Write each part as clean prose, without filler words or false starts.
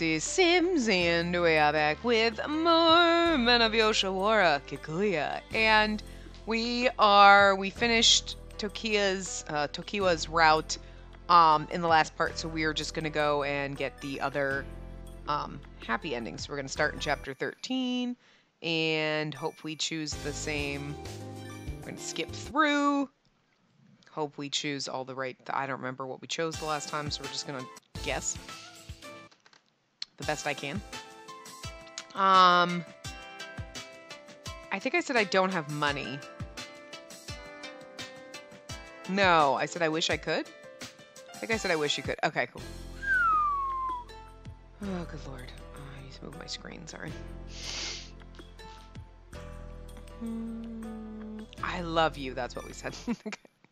Spacey Sims, and we are back with more Men of Yoshiwara, Kikuya, and we finished Tokiwa's route in the last part, so we are just gonna go and get the other happy endings. We're gonna start in chapter 13 and hope we choose the same. We're gonna skip through. Hope we choose all the right. I don't remember what we chose the last time, so we're just gonna guess the best I can. I think I said I don't have money. No, I said I wish I could. I think I said I wish you could. Okay, cool. Oh, good lord. I need to move my screen, sorry. I love you, that's what we said.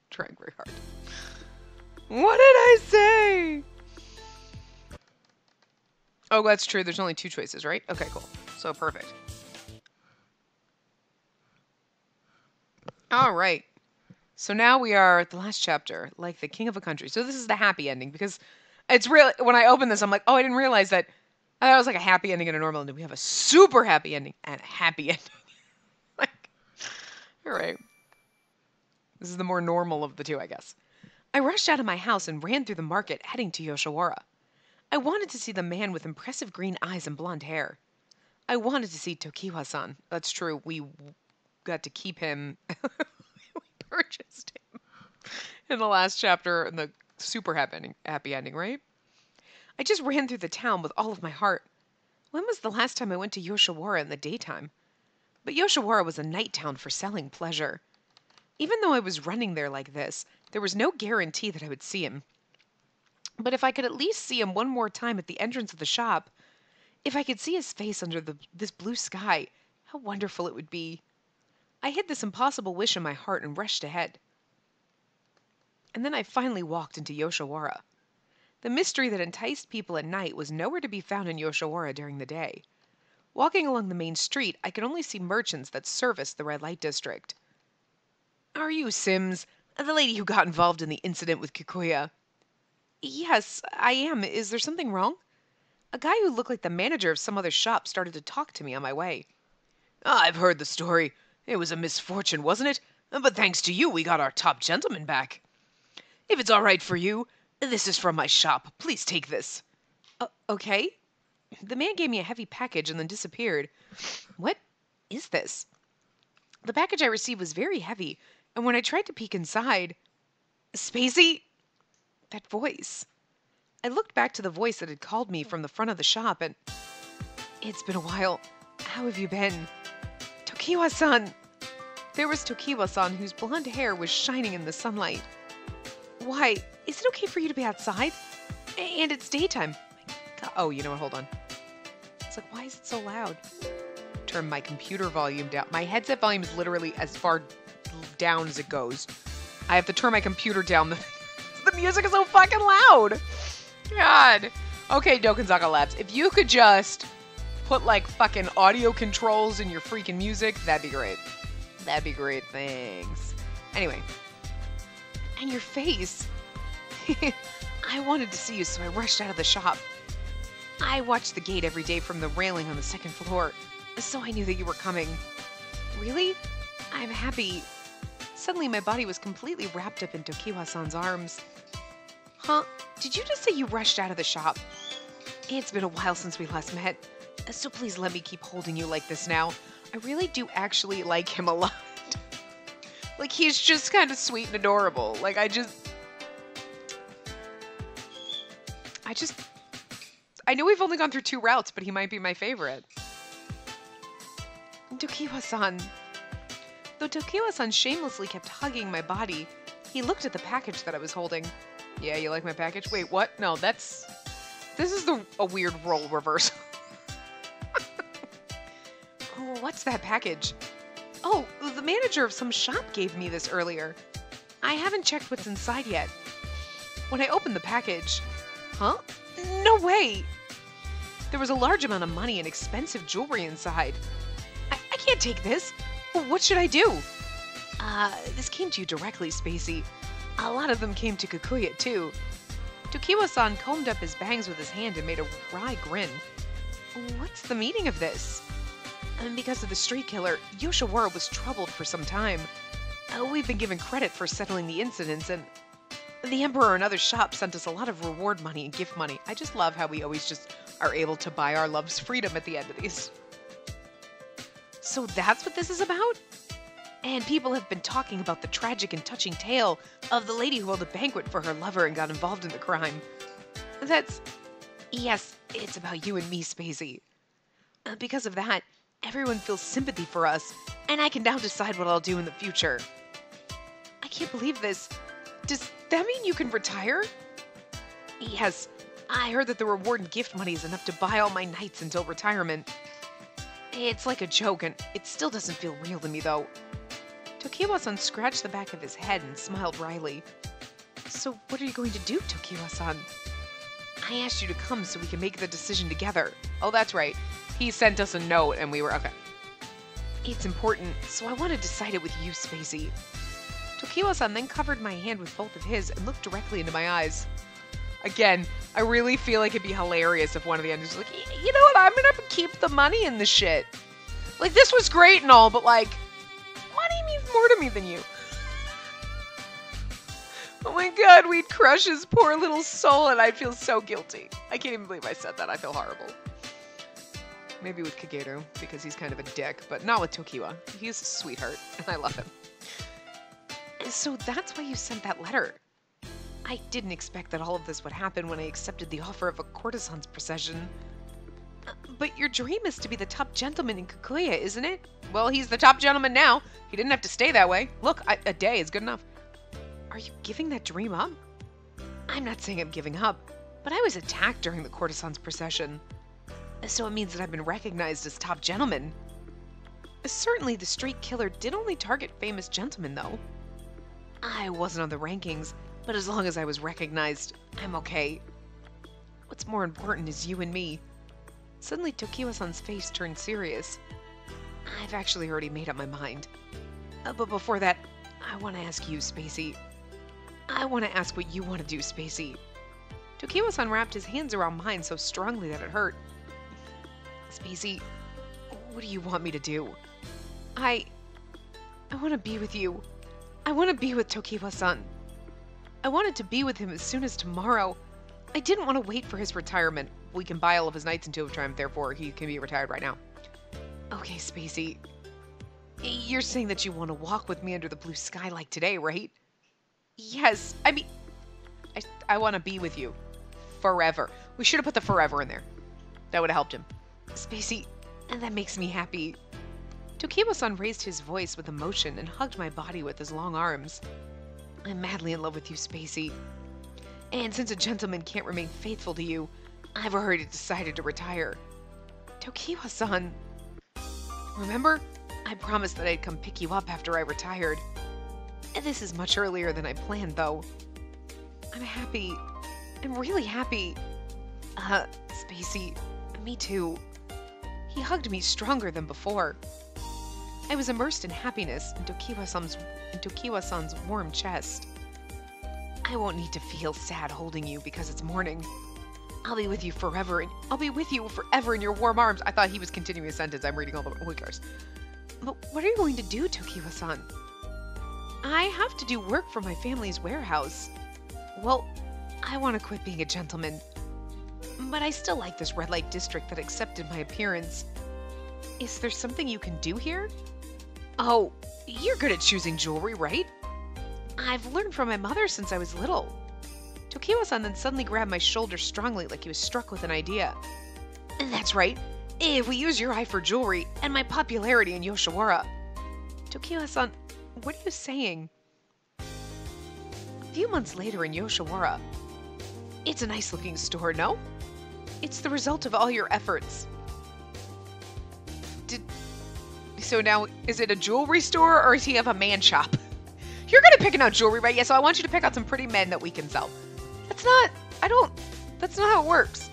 Trying very hard. What did I say? Oh, that's true. There's only 2 choices, right? Okay, cool. So perfect. All right. So now we are at the last chapter, like the king of a country. So this is the happy ending because it's really, when I opened this, I'm like, oh, I didn't realize that. I thought it was like a happy ending and a normal ending. We have a super happy ending and a happy ending. Like, all right. This is the more normal of the 2, I guess. I rushed out of my house and ran through the market, heading to Yoshiwara. I wanted to see the man with impressive green eyes and blonde hair. I wanted to see Tokiwa-san. That's true. We got to keep him. We purchased him in the last chapter in the super happy ending, right? I just ran through the town with all of my heart. When was the last time I went to Yoshiwara in the daytime? But Yoshiwara was a night town for selling pleasure. Even though I was running there like this, there was no guarantee that I would see him. But if I could at least see him one more time at the entrance of the shop, if I could see his face under this blue sky, how wonderful it would be. I hid this impossible wish in my heart and rushed ahead. And then I finally walked into Yoshiwara. The mystery that enticed people at night was nowhere to be found in Yoshiwara during the day. Walking along the main street, I could only see merchants that serviced the red light district. Are you Sims, the lady who got involved in the incident with Kikuya? Yes, I am. Is there something wrong? A guy who looked like the manager of some other shop started to talk to me on my way. I've heard the story. It was a misfortune, wasn't it? But thanks to you, we got our top gentleman back. If it's all right for you, this is from my shop. Please take this. Okay. The man gave me a heavy package and then disappeared. What is this? The package I received was very heavy, and when I tried to peek inside... Spacey? That voice. I looked back to the voice that had called me from the front of the shop, and... It's been a while. How have you been? Tokiwa-san! There was Tokiwa-san, whose blonde hair was shining in the sunlight. Why, is it okay for you to be outside? And it's daytime. Oh, you know what? Hold on. It's like, why is it so loud? Turn my computer volume down. My headset volume is literally as far down as it goes. I have to turn my computer down. The music is so fucking loud. God. Okay, Dokenzaka Labs. If you could just put like fucking audio controls in your freaking music, that'd be great. That'd be great. Thanks. Anyway. And your face. I wanted to see you, so I rushed out of the shop. I watched the gate every day from the railing on the 2nd floor, so I knew that you were coming. Really? I'm happy. Suddenly my body was completely wrapped up in Tokiwa-san's arms. Huh? Did you just say you rushed out of the shop? It's been a while since we last met, so please let me keep holding you like this now. I really do actually like him a lot. Like, he's just kind of sweet and adorable. Like, I know we've only gone through 2 routes, but he might be my favorite. Tokiwa-san. Though Tokiwa-san shamelessly kept hugging my body, he looked at the package that I was holding. Yeah, you like my package? Wait, what? No, this is a weird role reversal. Oh, what's that package? Oh, the manager of some shop gave me this earlier. I haven't checked what's inside yet. When I opened the package... Huh? No way! There was a large amount of money and expensive jewelry inside. I can't take this. What should I do? This came to you directly, Spacey. A lot of them came to Kikuya, too. Tokiwa-san combed up his bangs with his hand and made a wry grin. What's the meaning of this? And because of the street killer, Yoshiwara was troubled for some time. We've been given credit for settling the incidents, and the Emperor and other shops sent us a lot of reward money and gift money. I just love how we always just are able to buy our love's freedom at the end of these. So that's what this is about? And people have been talking about the tragic and touching tale of the lady who held a banquet for her lover and got involved in the crime. Yes, it's about you and me, Spacey. Because of that, everyone feels sympathy for us, and I can now decide what I'll do in the future. I can't believe this. Does that mean you can retire? Yes, I heard that the reward and gift money is enough to buy all my nights until retirement. It's like a joke, and it still doesn't feel real to me, though. Tokiwa-san scratched the back of his head and smiled wryly. So what are you going to do, Tokiwa-san? I asked you to come so we can make the decision together. Oh, that's right. He sent us a note, and we were okay. It's important, so I want to decide it with you, Spacey. Tokiwa-san then covered my hand with both of his and looked directly into my eyes. Again, I really feel like it'd be hilarious if one of the endings was like, you know what, I'm gonna keep the money in the shit. Like, this was great and all, but like, money means more to me than you. Oh my god, we'd crush his poor little soul and I'd feel so guilty. I can't even believe I said that, I feel horrible. Maybe with Kageru, because he's kind of a dick, but not with Tokiwa. He's a sweetheart, and I love him. So that's why you sent that letter. I didn't expect that all of this would happen when I accepted the offer of a courtesan's procession. But your dream is to be the top gentleman in Kikuya, isn't it? Well, he's the top gentleman now. He didn't have to stay that way. Look, a day is good enough. Are you giving that dream up? I'm not saying I'm giving up, but I was attacked during the courtesan's procession. So it means that I've been recognized as top gentleman. Certainly the street killer did only target famous gentlemen, though. I wasn't on the rankings, but as long as I was recognized, I'm okay. What's more important is you and me. Suddenly Tokiwa-san's face turned serious. I've actually already made up my mind. But before that, I want to ask you, Spacey. I want to ask what you want to do, Spacey. Tokiwa-san wrapped his hands around mine so strongly that it hurt. Spacey, what do you want me to do? I want to be with you. I want to be with Tokiwa-san. I wanted to be with him as soon as tomorrow. I didn't want to wait for his retirement. We can buy all of his nights in Two of Triumph, therefore he can be retired right now. Okay, Spacey. You're saying that you want to walk with me under the blue sky like today, right? Yes, I mean, I want to be with you. Forever. We should have put the forever in there. That would have helped him. Spacey, and that makes me happy. Tokiwa-san raised his voice with emotion and hugged my body with his long arms. I'm madly in love with you, Spacey. And since a gentleman can't remain faithful to you, I've already decided to retire. Tokiwa-san. Remember? I promised that I'd come pick you up after I retired. This is much earlier than I planned, though. I'm happy. I'm really happy. Spacey, me too. He hugged me stronger than before. I was immersed in happiness in Tokiwa-san's warm chest. I won't need to feel sad holding you because it's morning. I'll be with you forever, and I'll be with you forever in your warm arms. I thought he was continuing a sentence. I'm reading all the... Who cares? But what are you going to do, Tokiwa-san? I have to do work for my family's warehouse. Well, I want to quit being a gentleman. But I still like this red light district that accepted my appearance. Is there something you can do here? Oh, you're good at choosing jewelry, right? I've learned from my mother since I was little. Tokiwa-san then suddenly grabbed my shoulder strongly like he was struck with an idea. That's right. If we use your eye for jewelry and my popularity in Yoshiwara. Tokiwa-san, what are you saying? A few months later in Yoshiwara. It's a nice looking store, no? It's the result of all your efforts. So now, is it a jewelry store or does he have a man shop? You're good at picking out jewelry, right? Yeah, so I want you to pick out some pretty men that we can sell. That's not how it works.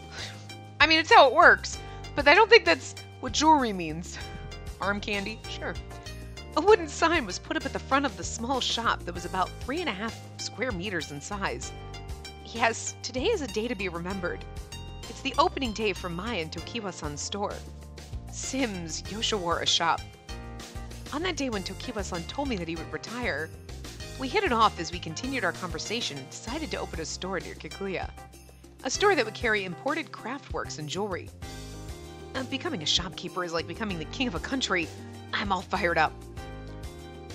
I mean, it's how it works, but I don't think that's what jewelry means. Arm candy? Sure. A wooden sign was put up at the front of the small shop that was about 3.5 square meters in size. Yes, today is a day to be remembered. It's the opening day for my and Tokiwa-san's store, Sim's Yoshiwara shop. On that day when Tokiwa-san told me that he would retire, we hit it off as we continued our conversation and decided to open a store near Kikuya. A store that would carry imported craft works and jewelry. Becoming a shopkeeper is like becoming the king of a country. I'm all fired up.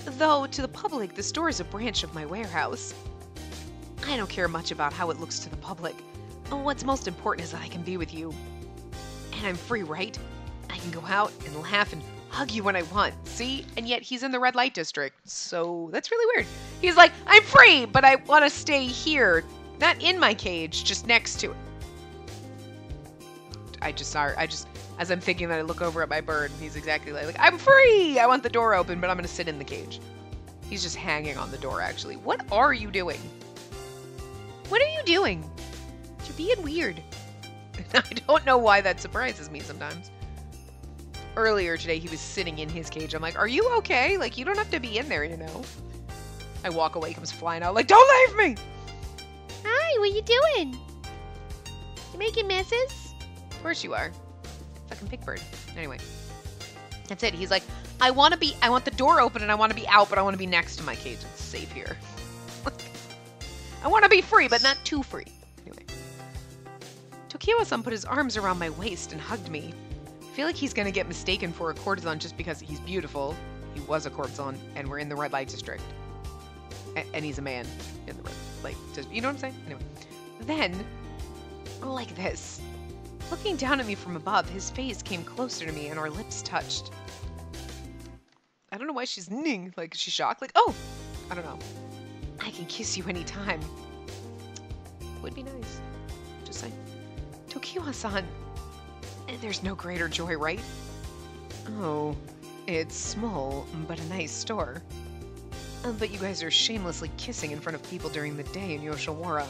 Though, to the public, the store is a branch of my warehouse. I don't care much about how it looks to the public. What's most important is that I can be with you. And I'm free, right? I can go out and laugh and hug you when I want, see? And yet he's in the red light district, so that's really weird. He's like, I'm free, but I want to stay here. Not in my cage, just next to it. As I'm thinking that, I look over at my bird, and he's exactly like, I'm free! I want the door open, but I'm going to sit in the cage. He's just hanging on the door, actually. What are you doing? What are you doing? You're being weird. I don't know why that surprises me sometimes. Earlier today, he was sitting in his cage. I'm like, are you okay? Like, you don't have to be in there, you know? I walk away, he comes flying out, like, don't leave me! Hi, what you doing? You making messes? Of course you are. Fucking pig bird. Anyway. That's it. He's like, I want the door open and I want to be out, but I want to be next to my cage. It's safe here. I want to be free, but not too free. Anyway. Tokiwa-san put his arms around my waist and hugged me. I feel like he's going to get mistaken for a courtesan just because he's beautiful. He was a courtesan, and we're in the red light district. And he's a man in the red light district. You know what I'm saying? Anyway. Then, like this. Looking down at me from above, his face came closer to me and our lips touched. I don't know why she's ning. Like, is she shocked? Like, oh! I don't know. I can kiss you anytime. Would be nice. Just saying. Tokiwa-san. There's no greater joy, right? Oh, it's small, but a nice store. But you guys are shamelessly kissing in front of people during the day in Yoshiwara.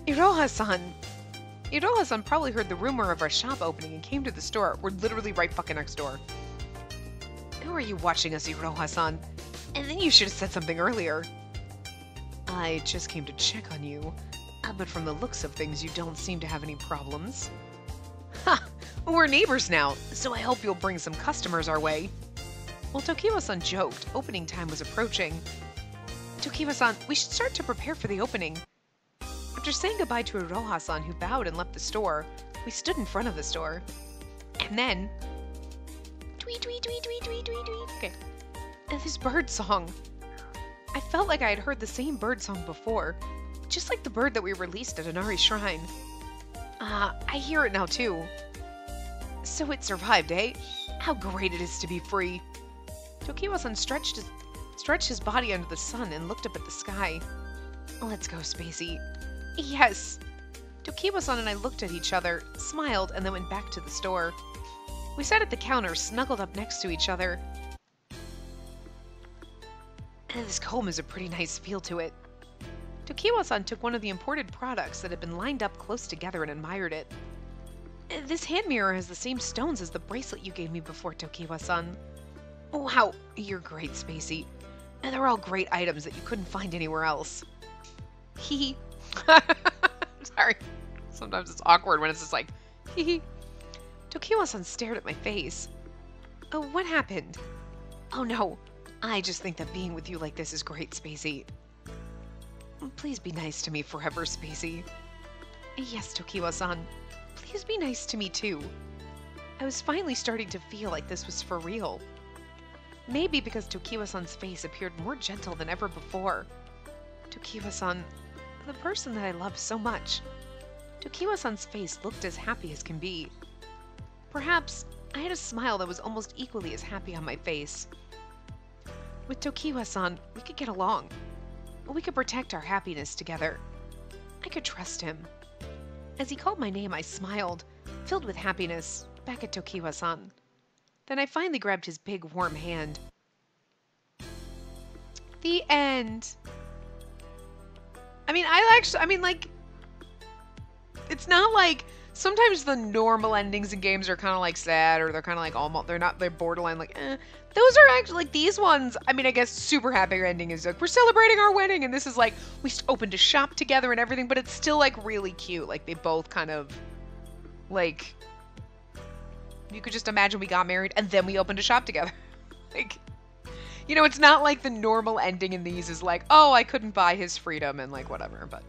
Iroha-san! Iroha-san probably heard the rumor of our shop opening and came to the store. We're literally right fucking next door. Who are you watching us, Iroha-san? And then you should have said something earlier. I just came to check on you. But from the looks of things, you don't seem to have any problems. Ha! We're neighbors now, so I hope you'll bring some customers our way. Well, Tokiwa-san joked. Opening time was approaching. Tokiwa-san, we should start to prepare for the opening. After saying goodbye to Iroha-san, who bowed and left the store, we stood in front of the store. And then... Tweet, tweet, tweet, tweet, tweet, tweet, tweet. Okay. And this bird song. I felt like I had heard the same bird song before. Just like the bird that we released at Inari Shrine. I hear it now too. So it survived, eh? How great it is to be free. Tokiwa-san stretched his body under the sun and looked up at the sky. Let's go, Spacey. Yes. Tokiwa-san and I looked at each other, smiled, and then went back to the store. We sat at the counter, snuggled up next to each other. And this comb has a pretty nice feel to it. Tokiwa-san took one of the imported products that had been lined up close together and admired it. This hand mirror has the same stones as the bracelet you gave me before, Tokiwa-san. Wow, you're great, Spacey. And they're all great items that you couldn't find anywhere else. Hee. Sorry. Sometimes it's awkward when it's just like, hee. Tokiwa-san stared at my face. Oh, what happened? Oh no, I just think that being with you like this is great, Spacey. Please be nice to me forever, Spacey. Yes, Tokiwa-san. Please be nice to me too. I was finally starting to feel like this was for real. Maybe because Tokiwa-san's face appeared more gentle than ever before. Tokiwa-san, the person that I love so much. Tokiwa-san's face looked as happy as can be. Perhaps I had a smile that was almost equally as happy on my face. With Tokiwa-san, we could get along. We could protect our happiness together. I could trust him. As he called my name, I smiled, filled with happiness, back at Tokiwa-san. Then I finally grabbed his big, warm hand. The end. Like, it's not like Sometimes the normal endings in games are kind of like sad, or they're kind of like almost, they're borderline like, eh. Those are actually like these ones. I mean, I guess super happy ending is like we're celebrating our wedding, and this is like we opened a shop together and everything, but it's still like really cute. Like they both kind of like you could just imagine we got married and then we opened a shop together. Like, you know, it's not like the normal ending in these is like, oh, I couldn't buy his freedom and like whatever. But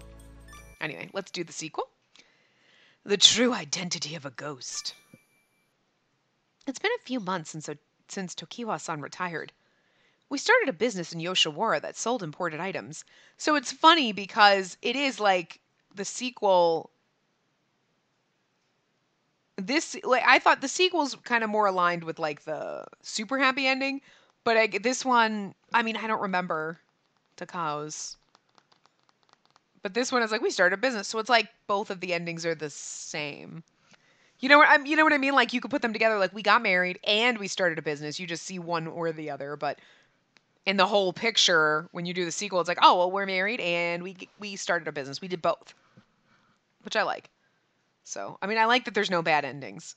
anyway, let's do the sequel. The true identity of a ghost. It's been a few months since Tokiwa-san retired. We started a business in Yoshiwara that sold imported items. So it's funny because it is like the sequel. I thought the sequel's kind of more aligned with like the super happy ending, but this one, I mean, I don't remember Takao's. But this one is like we started a business, so it's like both of the endings are the same. You know what I mean? Like you could put them together. Like we got married and we started a business. You just see one or the other. But in the whole picture, when you do the sequel, it's like, oh well, we're married and we started a business. We did both, which I like. So I mean, I like that there's no bad endings.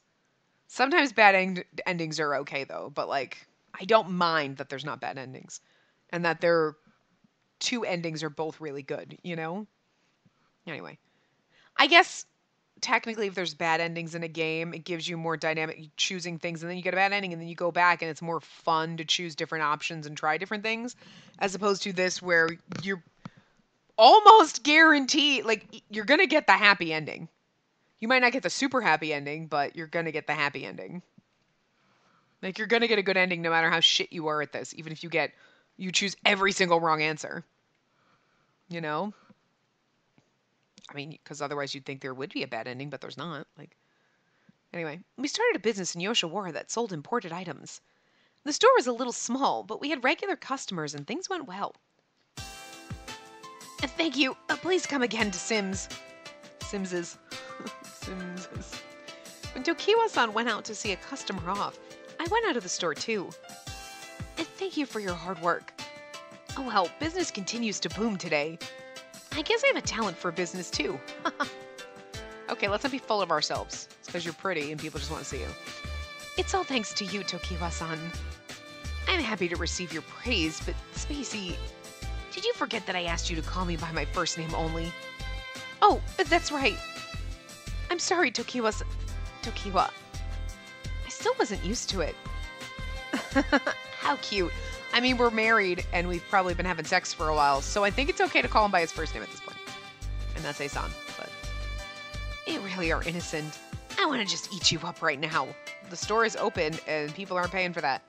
Sometimes bad endings are okay though, but like I don't mind that there's not bad endings, and that their two endings are both really good. You know. Anyway, I guess technically if there's bad endings in a game, it gives you more dynamic choosing things, and then you get a bad ending and then you go back and it's more fun to choose different options and try different things, as opposed to this where you're almost guaranteed, like you're going to get the happy ending. You might not get the super happy ending, but you're going to get the happy ending. Like you're going to get a good ending no matter how shit you are at this, even if you choose every single wrong answer. You know? I mean, because otherwise you'd think there would be a bad ending, but there's not. Like, anyway, we started a business in Yoshiwara that sold imported items. The store was a little small, but we had regular customers and things went well. And thank you. Please come again to Sims's. Sims's. When Tokiwa-san went out to see a customer off, I went out of the store too. And thank you for your hard work. Oh well, business continues to boom today. I guess I have a talent for business too. Okay, let's not be full of ourselves. It's because you're pretty and people just want to see you. It's all thanks to you, Tokiwa-san. I'm happy to receive your praise, but Spacey, did you forget that I asked you to call me by my first name only? Oh, that's right. I'm sorry, Tokiwa. I still wasn't used to it. How cute. I mean, we're married, and we've probably been having sex for a while, so I think it's okay to call him by his first name at this point. And that's Asan, but... You really are innocent. I want to just eat you up right now. The store is open, and people aren't paying for that.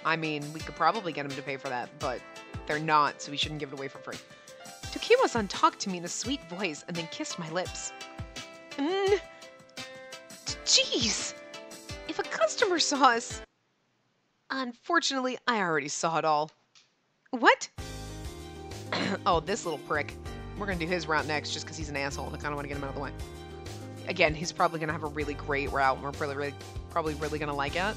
I mean, we could probably get them to pay for that, but they're not, so we shouldn't give it away for free. Tokiwa-san talked to me in a sweet voice, and then kissed my lips. Jeez! If a customer saw us... Unfortunately, I already saw it all. What? Oh, this little prick. We're going to do his route next just because he's an asshole and I kind of want to get him out of the way. Again, he's probably going to have a really great route and we're probably really going to like it.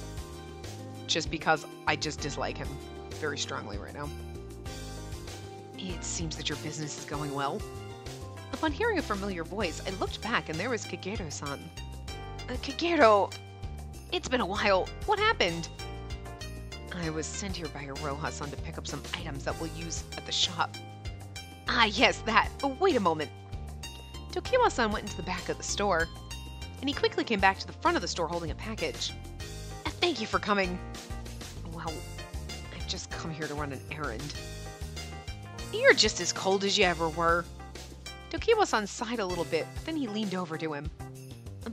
Just because I just dislike him very strongly right now. It seems that your business is going well. Upon hearing a familiar voice, I looked back and there was Kagero-san. Kagero, it's been a while. What happened? I was sent here by Iroha-san to pick up some items that we'll use at the shop. Ah, yes, that. Oh, wait a moment. Tokiwa-san went into the back of the store, and he quickly came back to the front of the store holding a package. Thank you for coming. Well, I've just come here to run an errand. You're just as cold as you ever were. Tokiwa-san sighed a little bit, but then he leaned over to him.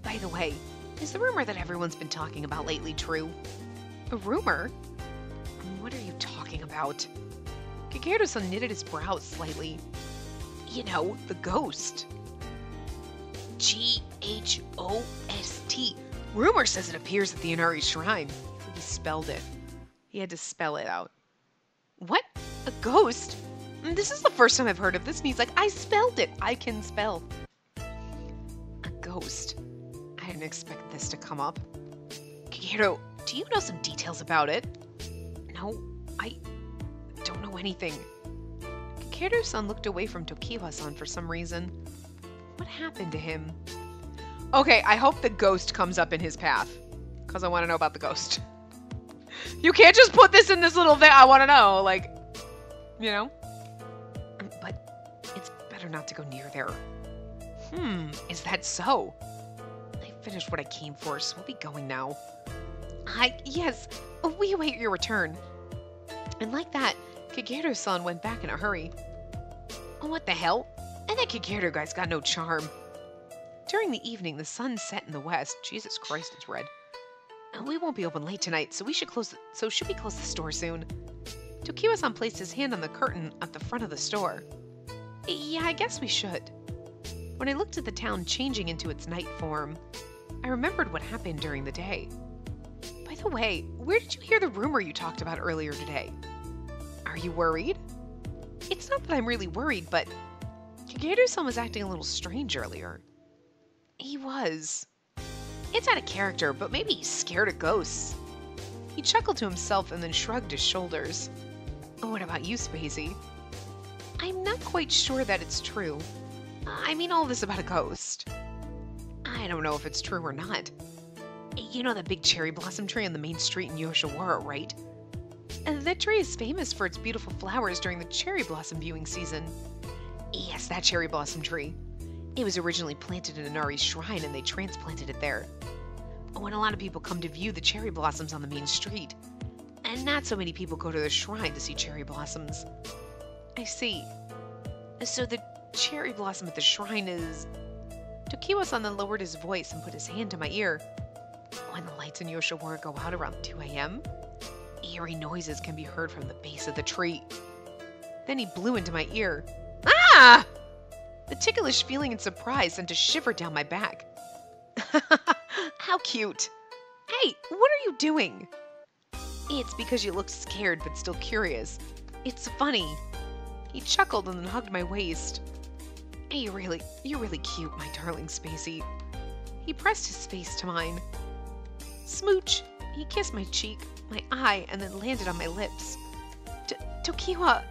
By the way, is the rumor that everyone's been talking about lately true? A rumor? What are you talking about? Kagero-san knitted his brows slightly. You know, the ghost. Ghost. Rumor says it appears at the Inari Shrine. He spelled it. He had to spell it out. What? A ghost? This is the first time I've heard of this, and he's like, I spelled it. I can spell. A ghost. I didn't expect this to come up. Kagero, do you know some details about it? No, I don't know anything. Kagero-san looked away from Tokiwa-san for some reason. What happened to him? Okay, I hope the ghost comes up in his path. Because I want to know about the ghost. You can't just put this in this little thing. I want to know, like, you know? But it's better not to go near there. Is that so? I finished what I came for, so we'll be going now. Yes, we await your return. And like that, Kageru-san went back in a hurry. Oh, what the hell? And that Kageru guy's got no charm. During the evening, the sun set in the west. Jesus Christ, it's red. And we won't be open late tonight, so should we close the store soon? Tokiwa-san placed his hand on the curtain at the front of the store. Yeah, I guess we should. When I looked at the town changing into its night form, I remembered what happened during the day. By the way, where did you hear the rumor you talked about earlier today? Are you worried? It's not that I'm really worried, but Kageru-san was acting a little strange earlier. He was. It's out of character, but maybe he's scared of ghosts. He chuckled to himself and then shrugged his shoulders. What about you, Spacey? I'm not quite sure that it's true. I mean all this about a ghost. I don't know if it's true or not. You know that big cherry blossom tree on the main street in Yoshiwara, right? That tree is famous for its beautiful flowers during the cherry blossom viewing season. Yes, that cherry blossom tree. It was originally planted in Inari's shrine and they transplanted it there. When a lot of people come to view the cherry blossoms on the main street, and not so many people go to the shrine to see cherry blossoms. I see. So the cherry blossom at the shrine is... Tokiwa-san then lowered his voice and put his hand to my ear. When the lights in Yoshiwara go out around 2 a.m., eerie noises can be heard from the base of the tree. Then he blew into my ear. Ah! The ticklish feeling and surprise sent a shiver down my back. How cute. Hey, what are you doing? It's because you look scared but still curious. It's funny. He chuckled and then hugged my waist. Hey, you're really cute, my darling Spacey. He pressed his face to mine. Smooch. He kissed my cheek, my eye, and then landed on my lips. Tokiwa.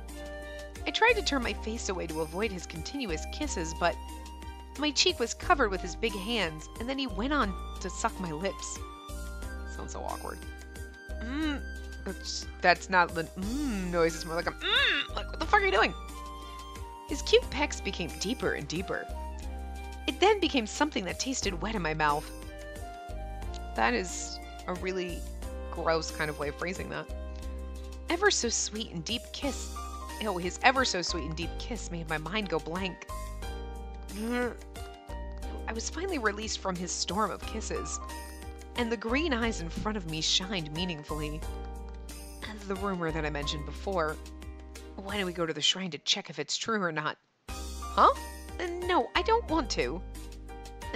I tried to turn my face away to avoid his continuous kisses, but my cheek was covered with his big hands, and then he went on to suck my lips. Sounds so awkward. That's not the noise. It's more like a like, what the fuck are you doing? His cute pecks became deeper and deeper. It then became something that tasted wet in my mouth. That is a really gross kind of way of phrasing that. Ever so sweet and deep kiss. Oh, his ever so sweet and deep kiss made my mind go blank. I was finally released from his storm of kisses, and the green eyes in front of me shined meaningfully. And the rumor that I mentioned before. Why don't we go to the shrine to check if it's true or not? Huh? No, I don't want to.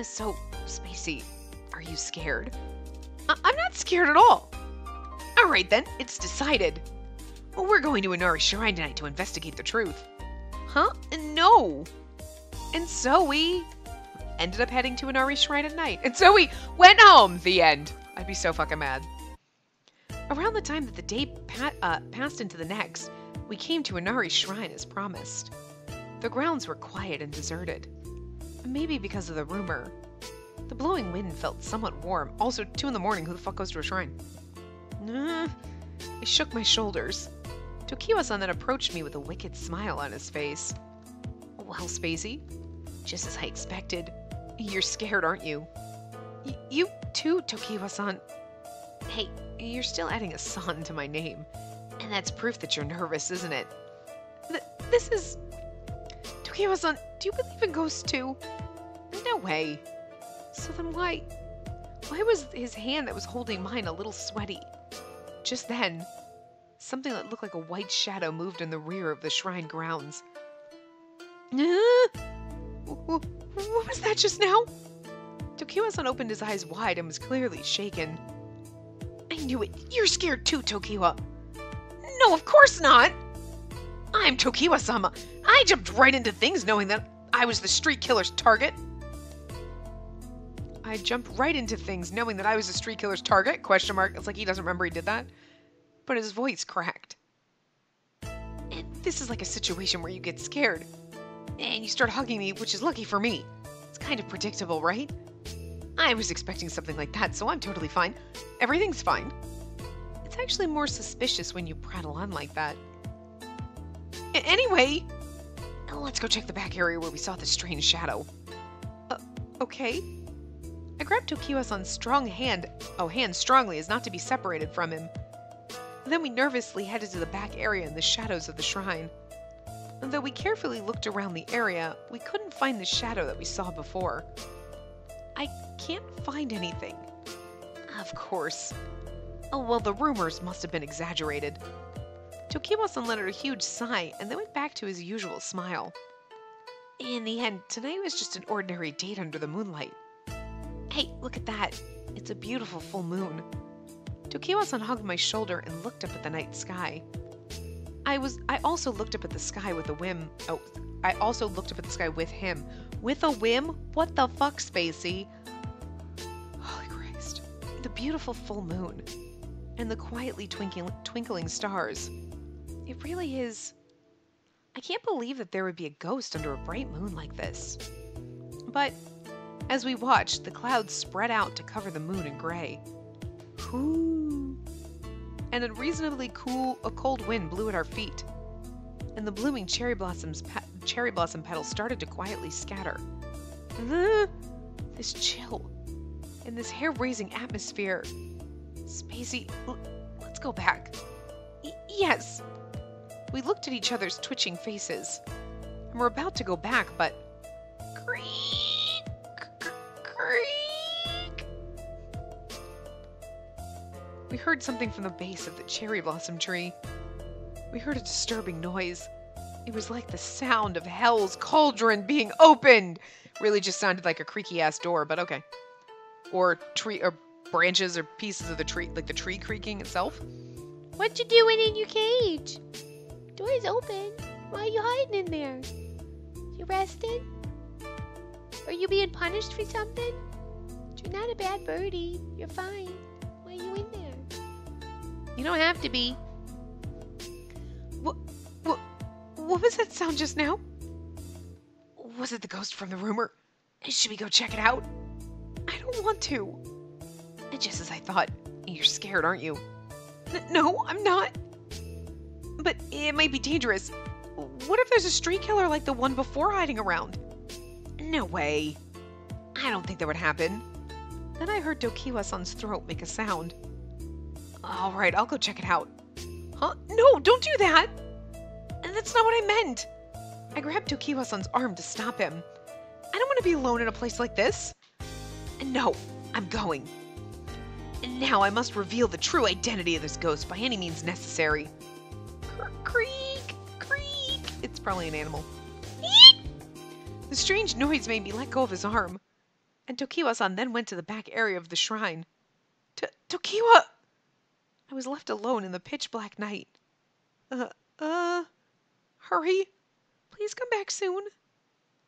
So, Spacey, are you scared? I'm not scared at all. All right then, it's decided. We're going to Inari's shrine tonight to investigate the truth. Huh? No. And so we ended up heading to Inari's shrine at night. And so we went home. The end. I'd be so fucking mad. Around the time that the day passed into the next, we came to Inari's shrine as promised. The grounds were quiet and deserted. Maybe because of the rumor. The blowing wind felt somewhat warm. Also, 2 a.m, who the fuck goes to a shrine? I shook my shoulders. Tokiwa-san then approached me with a wicked smile on his face. Well, Spacey, just as I expected. You're scared, aren't you? You too, Tokiwa-san. Hey, you're still adding a san to my name. And that's proof that you're nervous, isn't it? This is... Tokiwa-san, do you believe in ghosts too? No way. So then why was his hand that was holding mine a little sweaty? Just then, something that looked like a white shadow moved in the rear of the shrine grounds. What was that just now? Tokiwa-san opened his eyes wide and was clearly shaken. I knew it. You're scared too, Tokiwa. No, of course not. I'm Tokiwa-sama. I jumped right into things knowing that I was the street killer's target. I jumped right into things knowing that I was the street killer's target? Question mark. It's like he doesn't remember he did that. But his voice cracked. And this is like a situation where you get scared. And you start hugging me, which is lucky for me. It's kind of predictable, right? I was expecting something like that, so I'm totally fine. Everything's fine. It's actually more suspicious when you prattle on like that. Anyway, let's go check the back area where we saw the strange shadow. Okay. I grabbed Tokiwa-san's hand strongly as not to be separated from him. Then we nervously headed to the back area in the shadows of the shrine. And though we carefully looked around the area, we couldn't find the shadow that we saw before. I can't find anything. Of course. Oh, well, the rumors must have been exaggerated. Tokiwa-san let out a huge sigh and then went back to his usual smile. In the end, tonight was just an ordinary date under the moonlight. Hey, look at that. It's a beautiful full moon. Tokiwa-san hugged my shoulder and looked up at the night sky. I also looked up at the sky with a whim. Oh, I also looked up at the sky with him. With a whim? What the fuck, Spacey? Holy Christ. The beautiful full moon. And the quietly twinkling stars. It really is. I can't believe that there would be a ghost under a bright moon like this. But as we watched, the clouds spread out to cover the moon in gray. Whoo! And a reasonably cold wind blew at our feet. And the blooming cherry blossom petals started to quietly scatter. This chill and this hair-raising atmosphere. Spacey, let's go back. Yes. We looked at each other's twitching faces. And we're about to go back, but... Creak! Creak! We heard something from the base of the cherry blossom tree. We heard a disturbing noise. It was like the sound of hell's cauldron being opened. Really just sounded like a creaky-ass door, but okay. Or branches or pieces of the tree, like the tree creaking itself. What you doing in your cage? Door's open. Why are you hiding in there? You rested? Are you being punished for something? You're not a bad birdie. You're fine. Why are you in there? You don't have to be. What was that sound just now? Was it the ghost from the rumor? Should we go check it out? I don't want to. Just as I thought. You're scared, aren't you? No, I'm not. But it might be dangerous. What if there's a street killer like the one before hiding around? No way. I don't think that would happen. Then I heard Tokiwa-san's throat make a sound. All right, I'll go check it out. Huh? No, don't do that. That's not what I meant. I grabbed Tokiwa-san's arm to stop him. I don't want to be alone in a place like this. No, I'm going. And now I must reveal the true identity of this ghost by any means necessary. Creak, creak. It's probably an animal. The strange noise made me let go of his arm. And Tokiwa-san then went to the back area of the shrine. Tokiwa! I was left alone in the pitch black night. Hurry. Please come back soon.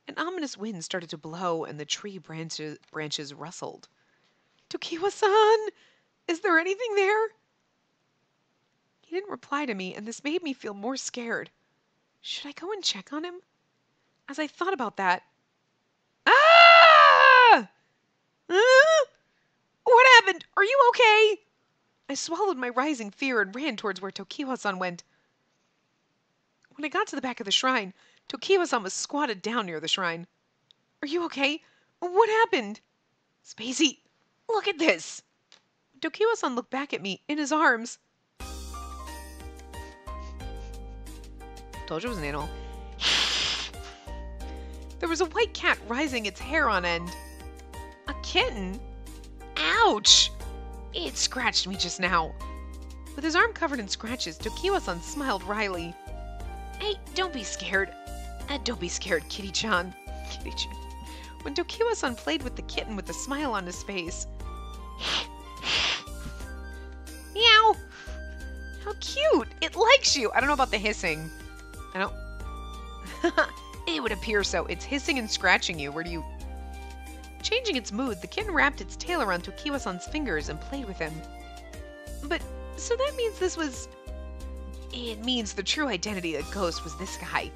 An ominous wind started to blow and the tree branches rustled. Tokiwa-san! Is there anything there? He didn't reply to me, and this made me feel more scared. Should I go and check on him? As I thought about that... Ah! What happened? Are you okay? I swallowed my rising fear and ran towards where Tokiwa-san went. When I got to the back of the shrine, Tokiwa-san was squatted down near the shrine. Are you okay? What happened? Spacey, look at this. Tokiwa-san looked back at me in his arms. Told you it was an animal. There was a white cat rising its hair on end. A kitten? Ouch! It scratched me just now. With his arm covered in scratches, Tokiwa-san smiled wryly. Hey, don't be scared. Don't be scared, Kitty-chan. Kitty-chan. When Tokiwa-san played with the kitten with a smile on his face. Meow! How cute! It likes you! I don't know about the hissing. I don't... It would appear so. It's hissing and scratching you. Where do you... Changing its mood, the kitten wrapped its tail around Tokiwa-san's fingers and played with him. But, so that means this was... It means the true identity of the ghost was this guy.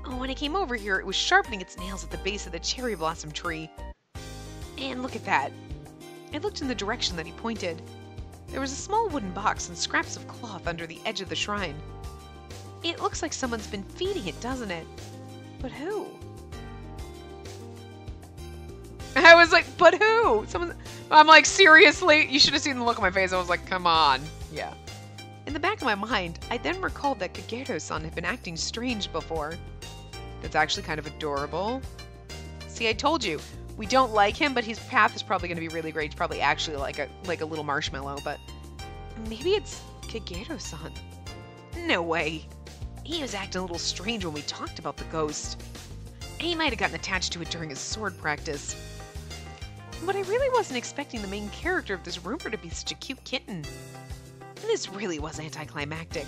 When I came over here, it was sharpening its nails at the base of the cherry blossom tree. And look at that. I looked in the direction that he pointed. There was a small wooden box and scraps of cloth under the edge of the shrine. It looks like someone's been feeding it, doesn't it? But who? I was like, but who? I'm like, seriously? You should have seen the look on my face. I was like, come on. Yeah. In the back of my mind, I then recalled that Kagero-san had been acting strange before. That's actually kind of adorable. See, I told you, we don't like him, but his path is probably going to be really great. He's probably actually like a little marshmallow, but maybe it's Kagero-san. No way. He was acting a little strange when we talked about the ghost. He might have gotten attached to it during his sword practice. But I really wasn't expecting the main character of this rumor to be such a cute kitten. This really was anticlimactic.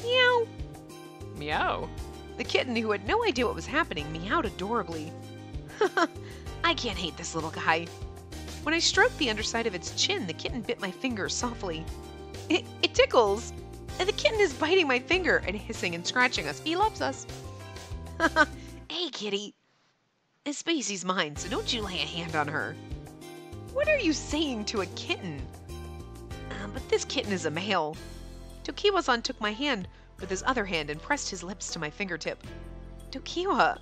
Meow. Meow. The kitten, who had no idea what was happening, meowed adorably. I can't hate this little guy. When I stroked the underside of its chin, the kitten bit my finger softly. It tickles. And the kitten is biting my finger and hissing and scratching us. He loves us. Hey, kitty. Spacey's mine, so don't you lay a hand on her. What are you saying to a kitten? But this kitten is a male. Tokiwa-san took my hand with his other hand and pressed his lips to my fingertip. Tokiwa.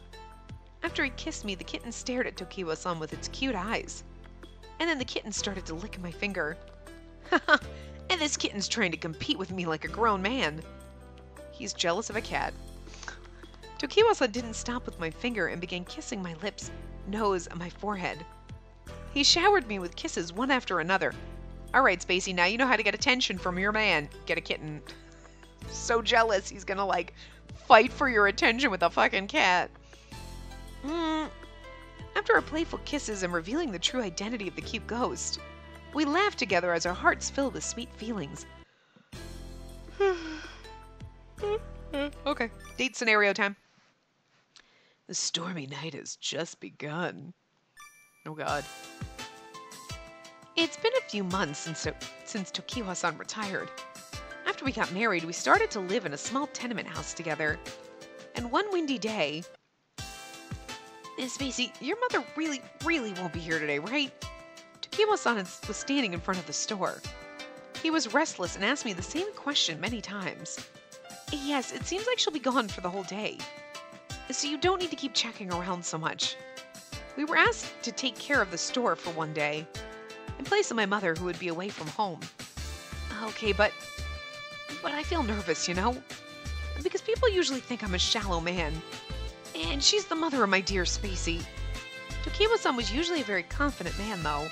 After he kissed me, the kitten stared at Tokiwa-san with its cute eyes. And then the kitten started to lick my finger. And this kitten's trying to compete with me like a grown man. He's jealous of a cat. Tokiwa-san didn't stop with my finger and began kissing my lips, nose, and my forehead. He showered me with kisses one after another. All right, Spacey, now you know how to get attention from your man. Get a kitten. So jealous, he's gonna, like, fight for your attention with a fucking cat. After our playful kisses and revealing the true identity of the cute ghost, we laughed together as our hearts filled with sweet feelings. Okay, date scenario time. The stormy night has just begun. Oh god. It's been a few months since Tokiwa-san retired. After we got married, we started to live in a small tenement house together. And one windy day... Spacey, your mother really won't be here today, right? Tokiwa-san was standing in front of the store. He was restless and asked me the same question many times. Yes, it seems like she'll be gone for the whole day. So you don't need to keep checking around so much. We were asked to take care of the store for one day, in place of my mother who would be away from home. Okay, but I feel nervous, you know? Because people usually think I'm a shallow man. And she's the mother of my dear Spacey. Tokiwa-san was usually a very confident man, though.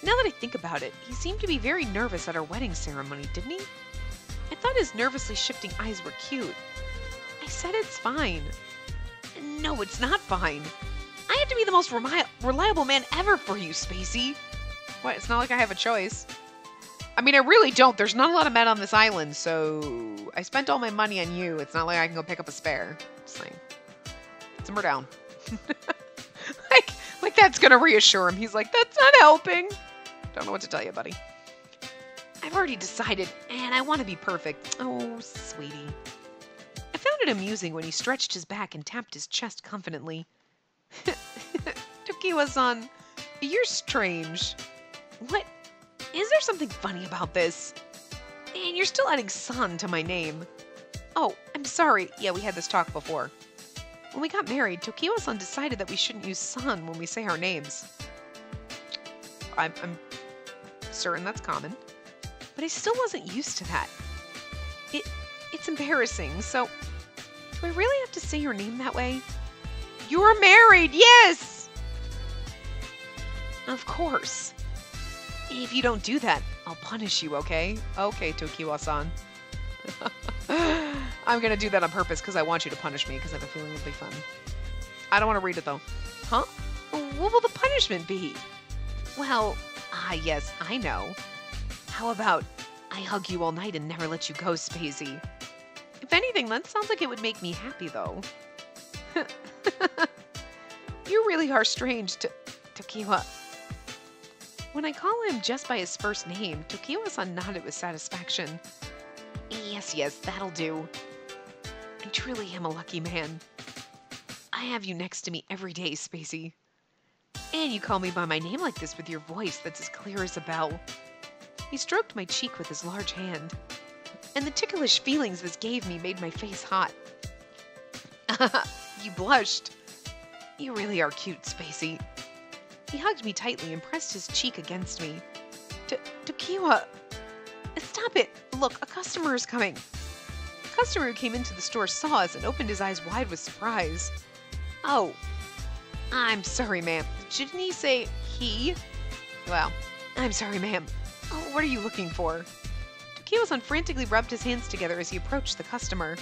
Now that I think about it, he seemed to be very nervous at our wedding ceremony, didn't he? I thought his nervously shifting eyes were cute. I said it's fine. No, it's not fine. I have to be the most reliable man ever for you, Spacey. What? It's not like I have a choice. I mean, I really don't. There's not a lot of men on this island, so I spent all my money on you. It's not like I can go pick up a spare. Just saying. Simmer down. like that's gonna reassure him. He's like, that's not helping. Don't know what to tell you, buddy. I've already decided, and I want to be perfect. Oh, sweetie. I found it amusing when he stretched his back and tapped his chest confidently. Tokiwa-san, you're strange. What? Is there something funny about this? And you're still adding san to my name. Oh, I'm sorry. Yeah, we had this talk before. When we got married, Tokiwa-san decided that we shouldn't use san when we say our names. I'm certain that's common, but I still wasn't used to that. It's embarrassing, so do I really have to say your name that way? You're married, yes! Of course. If you don't do that, I'll punish you, okay? Okay, Tokiwa-san. I'm gonna do that on purpose because I want you to punish me because I have a feeling it'll be fun. I don't want to read it though. Huh? What will the punishment be? Well, yes, I know. How about I hug you all night and never let you go, Spacey? If anything, that sounds like it would make me happy though. You really are strange, Tokiwa. When I call him just by his first name, Tokiwa-san nodded with satisfaction. Yes, that'll do. I truly am a lucky man. I have you next to me every day, Spacey. And you call me by my name like this with your voice that's as clear as a bell. He stroked my cheek with his large hand, and the ticklish feelings this gave me made my face hot. You blushed. You really are cute, Spacey. He hugged me tightly and pressed his cheek against me. Tokiwa, stop it. Look, a customer is coming. The customer who came into the store saw us and opened his eyes wide with surprise. Oh, I'm sorry, ma'am. Shouldn't he say he? Well, I'm sorry, ma'am. Oh, what are you looking for? Tokiwa-san frantically rubbed his hands together as he approached the customer.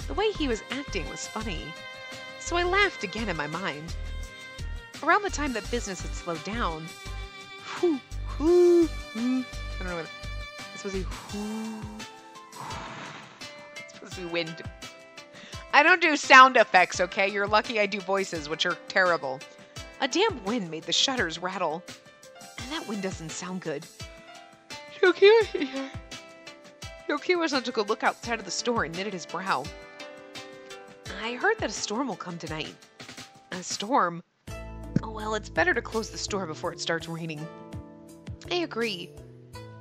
The way he was acting was funny, so I laughed again in my mind. Around the time that business had slowed down, I don't know what it's supposed to be. It's supposed to be wind. I don't do sound effects, okay? You're lucky I do voices, which are terrible. A damp wind made the shutters rattle, and that wind doesn't sound good. Yoshiwara took a look outside of the store and knitted his brow. I heard that a storm will come tonight. A storm? Oh, well, it's better to close the store before it starts raining. I agree.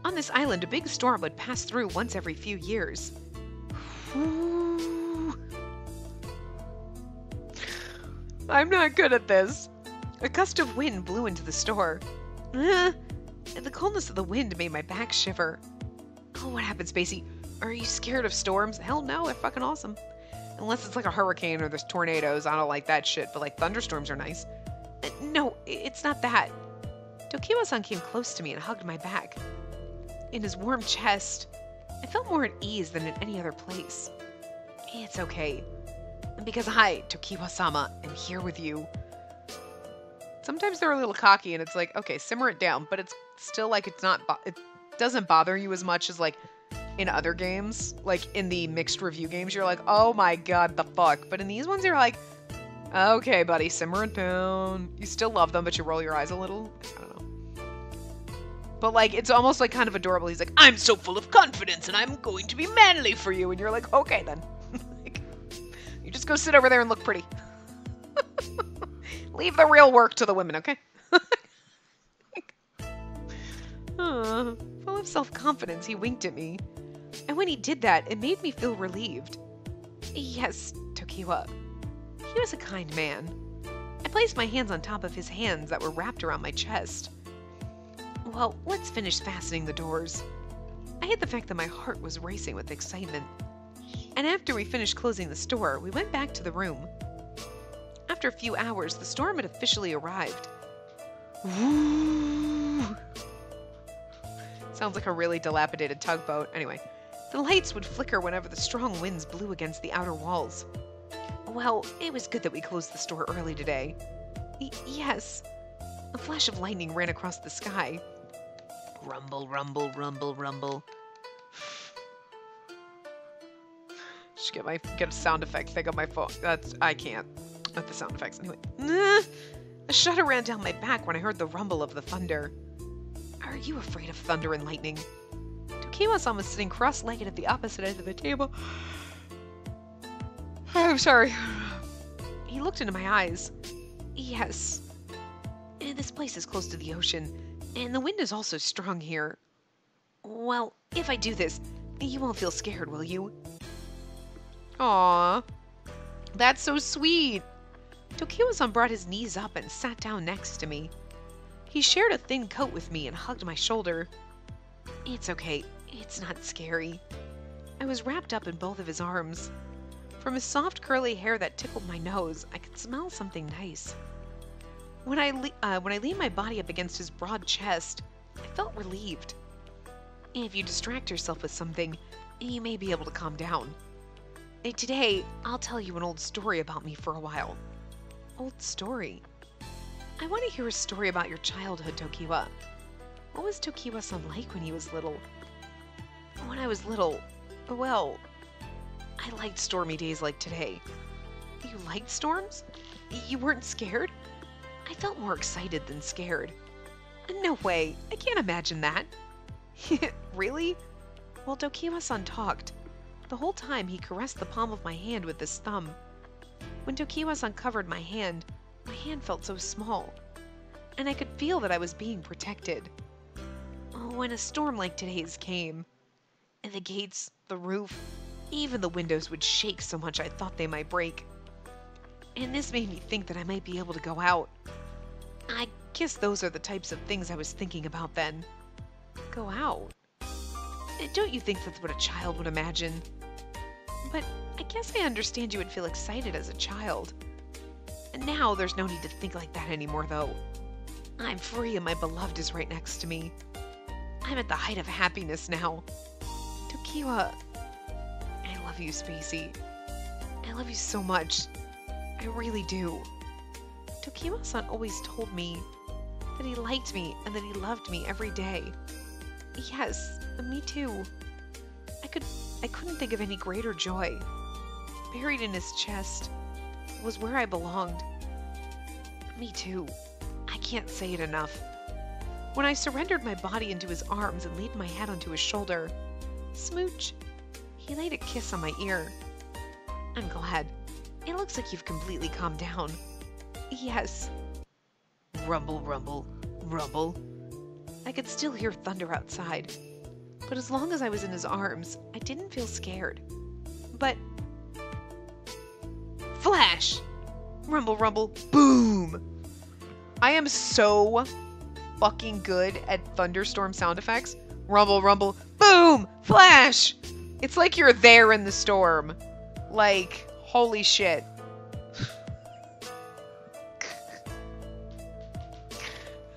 On this island, a big storm would pass through once every few years. I'm not good at this. A gust of wind blew into the store. And the coldness of the wind made my back shiver. Oh, what happened, Spacey? Are you scared of storms? Hell no, they're fucking awesome. Unless it's like a hurricane or there's tornadoes. I don't like that shit, but like thunderstorms are nice. No, it's not that. Tokiwa-san came close to me and hugged my back. In his warm chest, I felt more at ease than in any other place. It's okay. Because I, Tokiwa-sama, am here with you. Sometimes they're a little cocky and it's like, okay, simmer it down, but it's still like it doesn't bother you as much as like in other games. Like in the mixed review games, you're like, oh my god, the fuck. But in these ones, you're like, okay, buddy, simmer it down. You still love them, but you roll your eyes a little. I don't know. But like, it's almost like kind of adorable. He's like, I'm so full of confidence and I'm going to be manly for you. And you're like, okay then. Like, you just go sit over there and look pretty. Leave the real work to the women, okay? Full of self-confidence, he winked at me. And when he did that, it made me feel relieved. Yes, Tokiwa. He was a kind man. I placed my hands on top of his hands that were wrapped around my chest. Well, let's finish fastening the doors. I hid the fact that my heart was racing with excitement. And after we finished closing the store, we went back to the room. After a few hours, the storm had officially arrived. Woo! Sounds like a really dilapidated tugboat. Anyway, the lights would flicker whenever the strong winds blew against the outer walls. Well, it was good that we closed the store early today. Yes. A flash of lightning ran across the sky. Rumble, rumble, rumble, rumble. Just get a sound effect thing on my phone. I can't. With the sound effects anyway. A shudder ran down my back when I heard the rumble of the thunder. Are you afraid of thunder and lightning? Tokiwa-san was sitting cross-legged at the opposite end of the table. I'm sorry. He looked into my eyes. Yes. This place is close to the ocean, and the wind is also strong here. Well, if I do this, you won't feel scared, will you? Aww. That's so sweet. Tokiwa-san brought his knees up and sat down next to me. He shared a thin coat with me and hugged my shoulder. It's okay. It's not scary. I was wrapped up in both of his arms. From his soft curly hair that tickled my nose, I could smell something nice. When I leaned my body up against his broad chest, I felt relieved. If you distract yourself with something, you may be able to calm down. Today, I'll tell you an old story about me for a while. Old story? I want to hear a story about your childhood, Tokiwa. What was Tokiwa-san like when he was little? When I was little, well, I liked stormy days like today. You liked storms? You weren't scared? I felt more excited than scared. No way, I can't imagine that. Really? Well, Tokiwa-san talked. The whole time he caressed the palm of my hand with his thumb. When Tokiwa-san covered my hand felt so small. and I could feel that I was being protected. When a storm like today's came, and the gates, the roof, even the windows would shake so much I thought they might break. And this made me think that I might be able to go out. I guess those are the types of things I was thinking about then. Go out? Don't you think that's what a child would imagine? But I guess I understand you would feel excited as a child. And now there's no need to think like that anymore, though. I'm free and my beloved is right next to me. I'm at the height of happiness now. Tokiwa, I love you, Spacey. I love you so much. I really do. Tokiwa-san always told me that he liked me and that he loved me every day. Yes, me too. I couldn't think of any greater joy. Buried in his chest was where I belonged. Me too. I can't say it enough. When I surrendered my body into his arms and laid my head onto his shoulder, smooch, he laid a kiss on my ear. I'm glad. It looks like you've completely calmed down. Yes. Rumble, rumble, rumble. I could still hear thunder outside, but as long as I was in his arms, I didn't feel scared. But... Flash! Rumble, rumble, boom! I am so fucking good at thunderstorm sound effects. Rumble, rumble, boom! Flash! It's like you're there in the storm. Like, holy shit.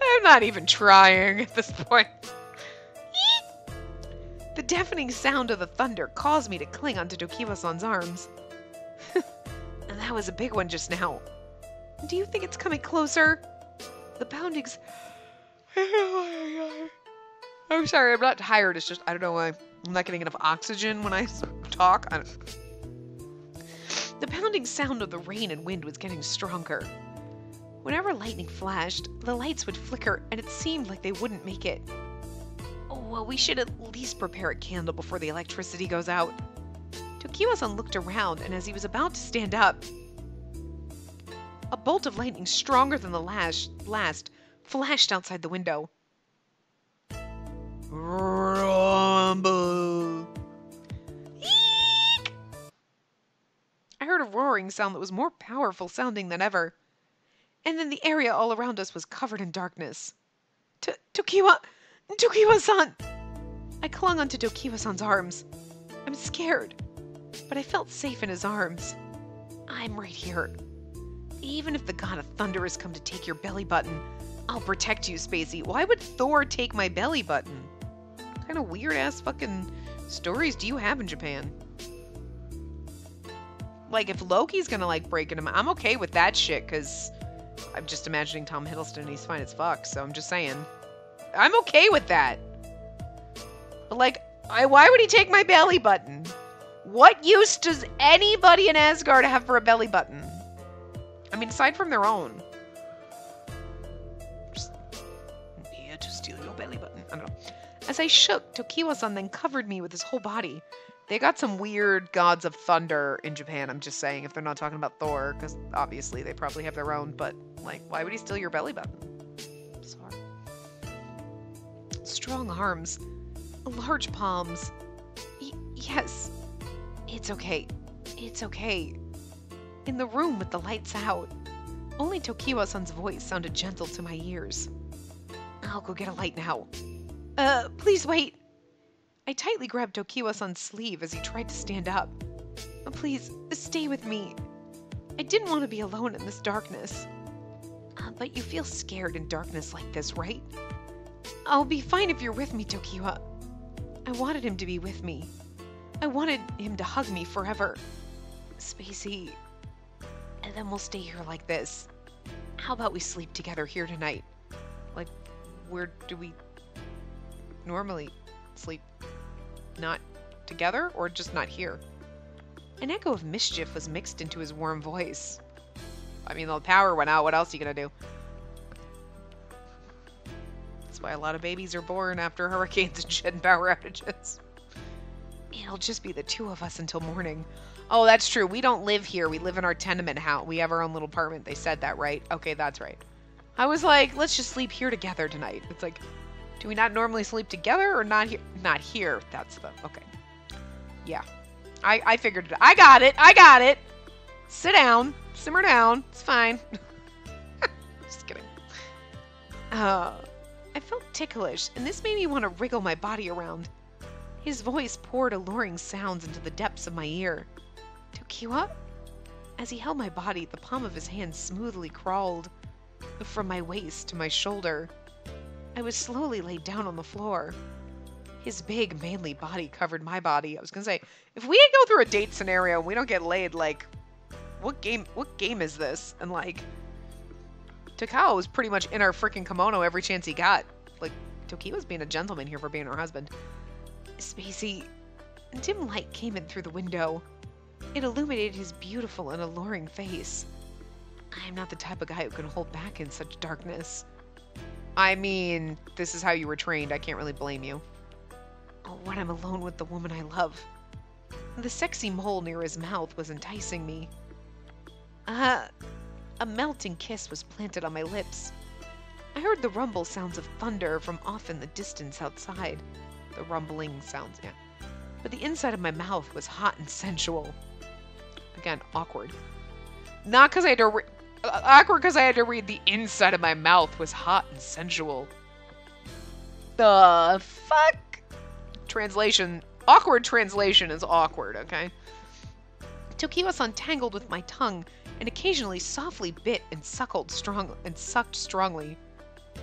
I'm not even trying at this point. The deafening sound of the thunder caused me to cling onto Tokiwa-san's arms. And that was a big one just now. Do you think it's coming closer? The poundings... I'm sorry, I'm not tired. It's just, I don't know why. I'm not getting enough oxygen when I talk. The pounding sound of the rain and wind was getting stronger. Whenever lightning flashed, the lights would flicker, and it seemed like they wouldn't make it. Oh, well, we should at least prepare a candle before the electricity goes out. Tokiwa-san looked around, and as he was about to stand up, a bolt of lightning stronger than the blast flashed outside the window. Rumble. Eek! I heard a roaring sound that was more powerful sounding than ever. And then the area all around us was covered in darkness. Tokiwa-san! I clung onto Tokiwa-san's arms. I'm scared, but I felt safe in his arms. I'm right here. Even if the god of thunder has come to take your belly button, I'll protect you, Spacey. Why would Thor take my belly button? What kind of weird-ass fucking stories do you have in Japan? Like, if Loki's gonna, like, break into I'm okay with that shit, because I'm just imagining Tom Hiddleston and he's fine as fuck, so I'm just saying. I'm okay with that. But, like, why would he take my belly button? What use does anybody in Asgard have for a belly button? I mean, aside from their own. Just here to steal your belly button. I don't know. As I shook, Tokiwa-san then covered me with his whole body. They got some weird gods of thunder in Japan, I'm just saying, if they're not talking about Thor, because obviously they probably have their own, but, like, why would he steal your belly button? Sorry. Strong arms. Large palms. Yes. It's okay. It's okay. In the room with the lights out, only Tokiwa-san's voice sounded gentle to my ears. I'll go get a light now. Please wait. I tightly grabbed Tokiwa-san's sleeve as he tried to stand up. Please, stay with me. I didn't want to be alone in this darkness. But you feel scared in darkness like this, right? I'll be fine if you're with me, Tokiwa. I wanted him to be with me. I wanted him to hug me forever. Spacey. And then we'll stay here like this. How about we sleep together here tonight? Like, where do we normally sleep? Not together, or just not here? An echo of mischief was mixed into his warm voice. I mean, the power went out. What else are you gonna do? That's why a lot of babies are born after hurricanes and shit and power outages. It'll just be the two of us until morning. Oh, that's true. We don't live here. We live in our tenement house. We have our own little apartment. They said that, right? Okay, that's right. I was like, let's just sleep here together tonight. It's like, do we not normally sleep together or not here? Not here. That's the, okay. Yeah. I figured it. I got it. I got it. Sit down. Simmer down. It's fine. Just kidding. I felt ticklish, and this made me want to wriggle my body around. His voice poured alluring sounds into the depths of my ear. Tokiwa? As he held my body, the palm of his hand smoothly crawled from my waist to my shoulder. I was slowly laid down on the floor. His big, manly body covered my body. I was gonna say, if we go through a date scenario and we don't get laid, like, what game is this? And like, Takao was pretty much in our freaking kimono every chance he got. Like, Tokiwa's being a gentleman here for being our husband. Spacey, dim light came in through the window. It illuminated his beautiful and alluring face. I am not the type of guy who can hold back in such darkness. I mean, this is how you were trained. I can't really blame you. Oh, when I'm alone with the woman I love. The sexy mole near his mouth was enticing me. A melting kiss was planted on my lips. I heard the rumble sounds of thunder from off in the distance outside. The rumbling sounds, yeah. But the inside of my mouth was hot and sensual. Again, awkward. Not because I had to awkward because I had to read the inside of my mouth was hot and sensual. The fuck? Translation. Awkward translation is awkward, okay? Tokiwa-san tangled with my tongue and occasionally softly bit and sucked strongly.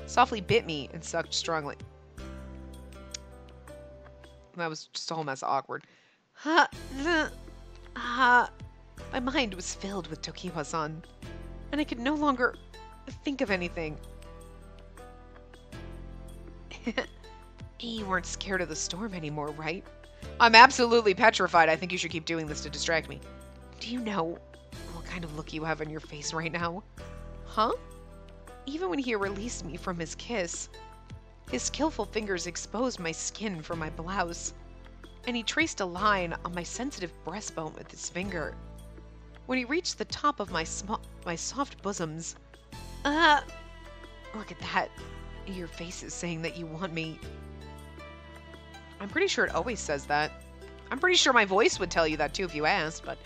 Softly bit me and sucked strongly. That was just a whole mess of awkward. My mind was filled with Tokiwa-san, and I could no longer think of anything. You weren't scared of the storm anymore, right? I'm absolutely petrified. I think you should keep doing this to distract me. Do you know what kind of look you have on your face right now? Huh? Even when he released me from his kiss, his skillful fingers exposed my skin from my blouse, and he traced a line on my sensitive breastbone with his finger. When he reached the top of my soft bosoms, look at that. Your face is saying that you want me. I'm pretty sure it always says that. I'm pretty sure my voice would tell you that too if you asked, but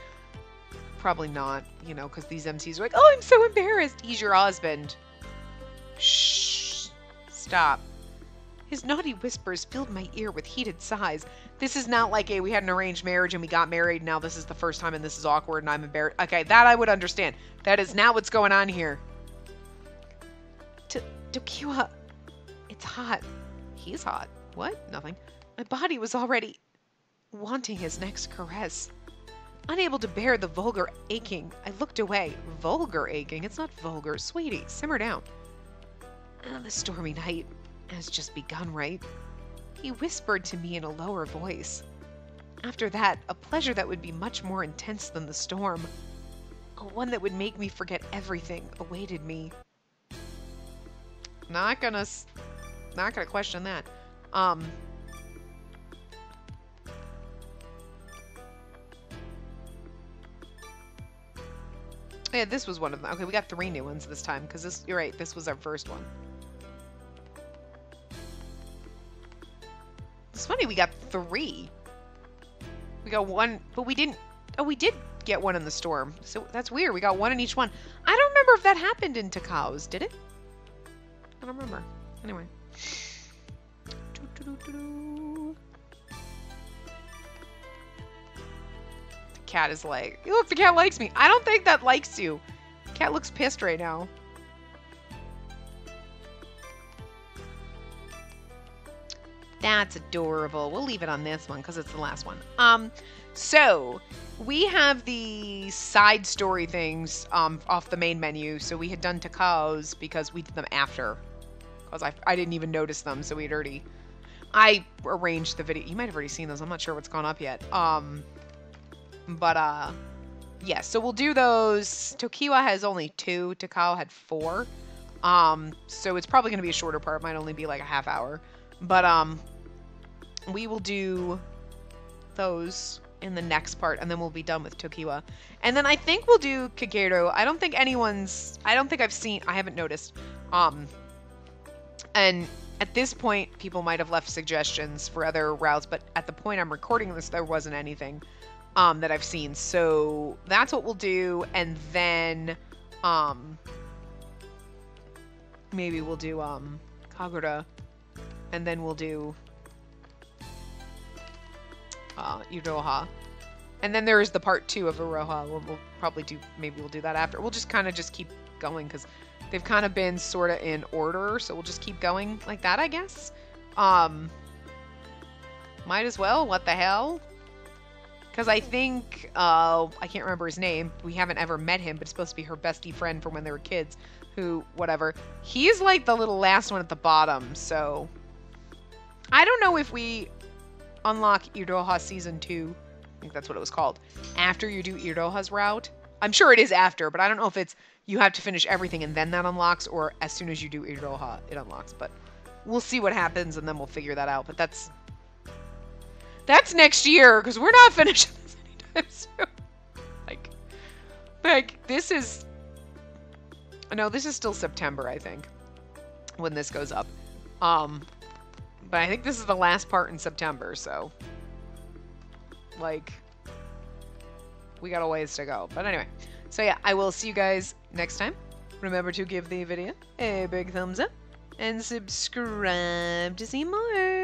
probably not, you know, because these MCs are like, oh, I'm so embarrassed. He's your husband. Shh. Stop. His naughty whispers filled my ear with heated sighs. This is not like we had an arranged marriage and we got married. Now this is the first time and this is awkward and I'm embarrassed. Okay, that I would understand. That is not what's going on here. Tokiwa, it's hot. He's hot. What? Nothing. My body was already wanting his next caress. Unable to bear the vulgar aching, I looked away. Vulgar aching? It's not vulgar. Sweetie, simmer down. The stormy night has just begun, right? He whispered to me in a lower voice. After that, a pleasure that would be much more intense than the storm. One that would make me forget everything awaited me. Not gonna question that. Yeah, this was one of them. Okay, we got 3 new ones this time, because this, you're right, this was our first one. It's funny, we got 3. We got 1, but we didn't, oh, we did get 1 in the storm. So that's weird, we got 1 in each one. I don't remember if that happened in Takao's, did it? I don't remember. Anyway. Cat is like, look, the cat likes me. I don't think that likes you. Cat looks pissed right now. That's adorable. We'll leave it on this one because it's the last one. So we have the side story things off the main menu. So we had done Takao's because we did them after. Because I didn't even notice them, so we'd already... I arranged the video. You might have already seen those. I'm not sure what's gone up yet. Yeah, so we'll do those. Tokiwa has only 2. Takao had 4. So it's probably going to be a shorter part. It might only be like a half hour. But, we will do those in the next part, and then we'll be done with Tokiwa. And then I think we'll do Kageru. I don't think I haven't noticed, Um, and at this point, people might have left suggestions for other routes, but at the point I'm recording this, there wasn't anything that I've seen. So that's what we'll do, and then maybe we'll do Kagura, and then we'll do Iroha. And then there is the part 2 of Iroha. We'll probably do, maybe we'll do that after. We'll just kind of just keep going because they've kind of been sort of in order, so we'll just keep going like that, I guess. Might as well, what the hell? Because I think, I can't remember his name. We haven't ever met him, but it's supposed to be her bestie friend from when they were kids. Who, whatever. He's like the little last one at the bottom, so... I don't know if we unlock Iroha Season 2. I think that's what it was called. After you do Iroha's route. I'm sure it is after, but I don't know if it's you have to finish everything and then that unlocks, or as soon as you do Iroha, it unlocks. But we'll see what happens, and then we'll figure that out. But that's next year, because we're not finishing this anytime soon. Like, this is... No, this is still September, I think, when this goes up. But I think this is the last part in September, so... Like... We got a ways to go. But anyway. So yeah, I will see you guys next time. Remember to give the video a big thumbs up. And subscribe to see more.